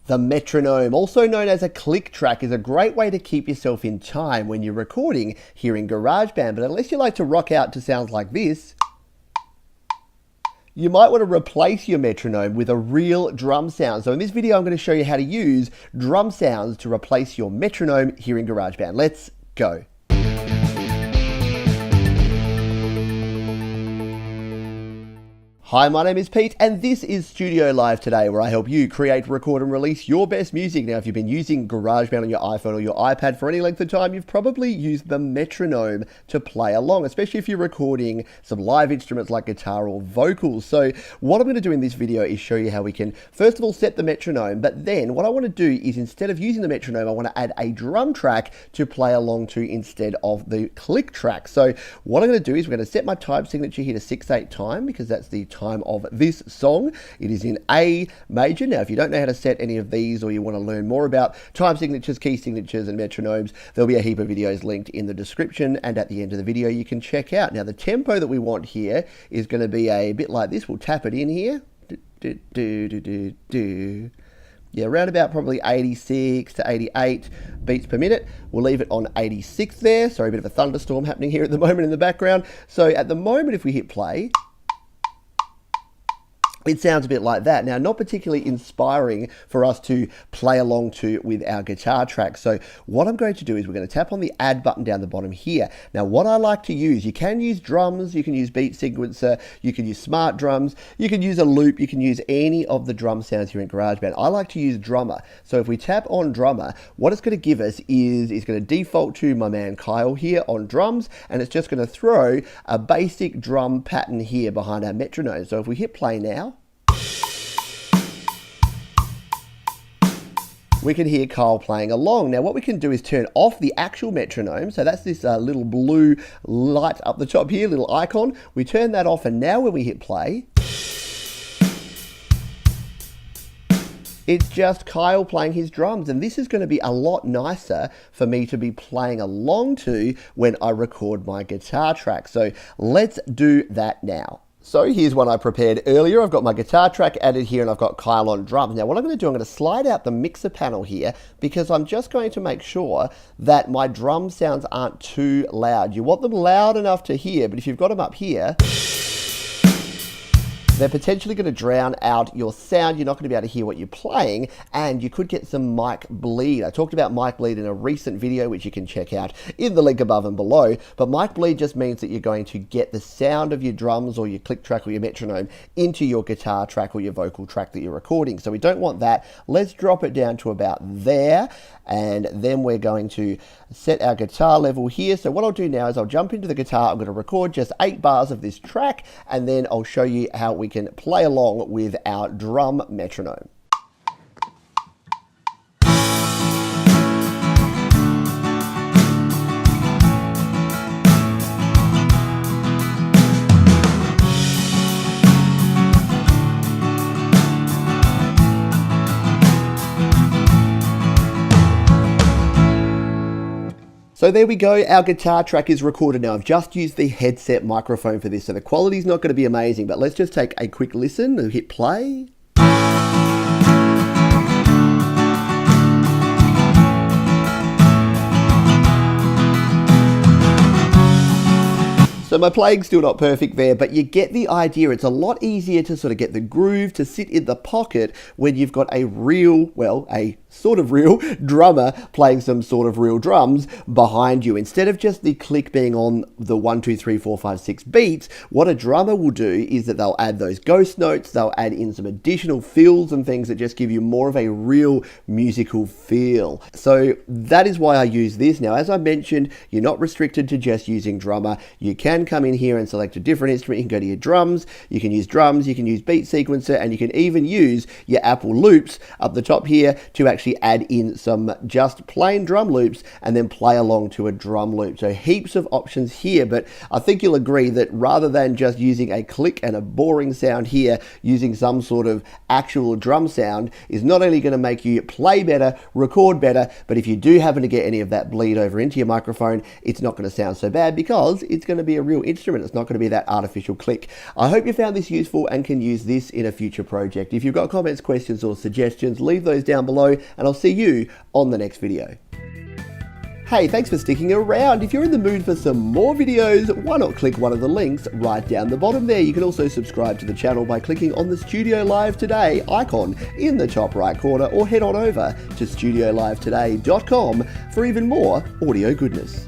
The metronome, also known as a click track, is a great way to keep yourself in time when you're recording here in GarageBand, but unless you like to rock out to sounds like this, you might want to replace your metronome with a real drum sound. So in this video, I'm going to show you how to use drum sounds to replace your metronome here in GarageBand. Let's go. Hi, my name is Pete, and this is Studio Live Today, where I help you create, record, and release your best music. Now, if you've been using GarageBand on your iPhone or your iPad for any length of time, you've probably used the metronome to play along, especially if you're recording some live instruments like guitar or vocals. So what I'm going to do in this video is show you how we can, first of all, set the metronome, but then what I want to do is, instead of using the metronome, I want to add a drum track to play along to instead of the click track. So what I'm going to do is we're going to set my time signature here to 6/8 time, because that's the time of this song. It is in A major. Now, if you don't know how to set any of these, or you want to learn more about time signatures, key signatures, and metronomes, there'll be a heap of videos linked in the description, and at the end of the video you can check out. Now, the tempo that we want here is going to be a bit like this. We'll tap it in here. Yeah, around about probably 86 to 88 beats per minute. We'll leave it on 86 there. Sorry, a bit of a thunderstorm happening here at the moment in the background. So at the moment, if we hit play, it sounds a bit like that. Now, not particularly inspiring for us to play along to with our guitar track. So what I'm going to do is we're going to tap on the add button down the bottom here. Now, what I like to use, you can use drums, you can use beat sequencer, you can use smart drums, you can use a loop, you can use any of the drum sounds here in GarageBand. I like to use drummer. So if we tap on drummer, what it's going to give us is it's going to default to my man Kyle here on drums, and it's just going to throw a basic drum pattern here behind our metronome. So if we hit play now, we can hear Kyle playing along. Now, what we can do is turn off the actual metronome. So that's this little blue light up the top here, little icon. We turn that off, and now when we hit play, it's just Kyle playing his drums, and this is going to be a lot nicer for me to be playing along to when I record my guitar track. So let's do that now. So here's one I prepared earlier. I've got my guitar track added here, and I've got Kyle on drums. Now what I'm going to do, I'm going to slide out the mixer panel here, because I'm just going to make sure that my drum sounds aren't too loud. You want them loud enough to hear, but if you've got them up here, they're potentially going to drown out your sound. You're not going to be able to hear what you're playing, and you could get some mic bleed. I talked about mic bleed in a recent video, which you can check out in the link above and below. But mic bleed just means that you're going to get the sound of your drums or your click track or your metronome into your guitar track or your vocal track that you're recording. So we don't want that. Let's drop it down to about there, and then we're going to set our guitar level here. So what I'll do now is I'll jump into the guitar. I'm going to record just 8 bars of this track, and then I'll show you how we can play along with our drum metronome. So there we go, our guitar track is recorded now. I've just used the headset microphone for this, so the quality's not going to be amazing, but let's just take a quick listen and hit play. So my playing's still not perfect there, but you get the idea. It's a lot easier to sort of get the groove to sit in the pocket when you've got a real, well, a sort of real drummer playing some sort of real drums behind you. Instead of just the click being on the 1, 2, 3, 4, 5, 6 beats, what a drummer will do is that they'll add those ghost notes, they'll add in some additional fills and things that just give you more of a real musical feel. So that is why I use this. Now, as I mentioned, you're not restricted to just using drummer. You can come in here and select a different instrument. You can go to your drums, you can use beat sequencer, and you can even use your Apple loops up the top here to actually add in some just plain drum loops and then play along to a drum loop. So heaps of options here, but I think you'll agree that rather than just using a click and a boring sound here, using some sort of actual drum sound is not only going to make you play better, record better, but if you do happen to get any of that bleed over into your microphone, it's not going to sound so bad because it's going to be a real real instrument. It's not going to be that artificial click. I hope you found this useful and can use this in a future project. If you've got comments, questions, or suggestions, leave those down below, and I'll see you on the next video. Hey, thanks for sticking around. If you're in the mood for some more videos, why not click one of the links right down the bottom there. You can also subscribe to the channel by clicking on the Studio Live Today icon in the top right corner, or head on over to studiolivetoday.com for even more audio goodness.